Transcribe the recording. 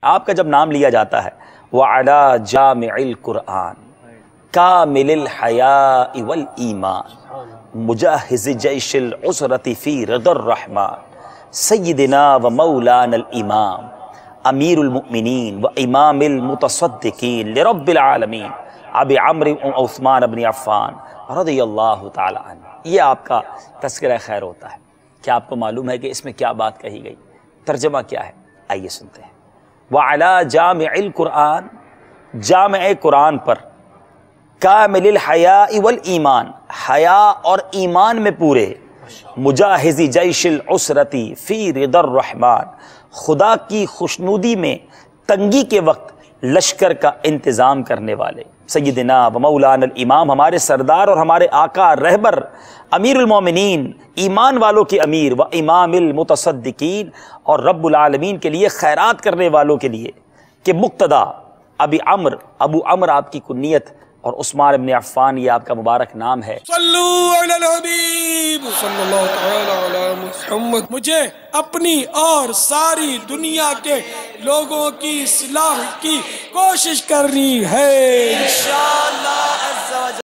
آپ کا جب نام لیا جاتا ہے وَعَلَى جَامِعِ الْقُرْآنِ كَامِلِ الْحَيَاءِ وَالْإِيمَانِ مُجَاهِزِ جَيْشِ الْعُسْرَةِ فِي رِضَى الرَّحْمَنِ سَيِّدِنَا وَمَوْلَانَا الْإِمَامِ امیر المؤمنین و امام المتصدقین لرب العالمین ابی عمرو عثمان بن عفان رضی اللہ تعالی عنہ۔ یہ آپ کا تذکرہ خیر ہوتا ہے۔ کیا آپ کو معلوم ہے کہ اس میں کیا بات کہی گئی؟ ترجمہ کیا ہے؟ آئیے سنتے ہیں۔ وَعَلَى جَامِعِ الْقُرْآنِ، جامع قرآن پر، کامل الحیاء والایمان، حیا اور ایمان میں پورے، مجاہز جیش العسرتی فی رضا الرحمن، خدا کی خوشنودی میں تنگی کے وقت لشکر کا انتظام کرنے والے، سیدنا و مولانا الامام، ہمارے سردار اور ہمارے آقا رہبر امیر المومنین، ایمان والوں کے امیر، و امام المتصدقین، اور رب العالمین کے لیے خیرات کرنے والوں کے لیے، کہ مقتدا ابو عمر آپ کی کنیت، اور عثمان بن عفان یہ آپ کا مبارک نام ہے۔ صلو علی الحبیب صلی اللہ تعالی علی محمد۔ مجھے اپنی اور ساری دنیا کے لوگوں کی اصلاح کی کوشش کرنی ہے انشاءاللہ۔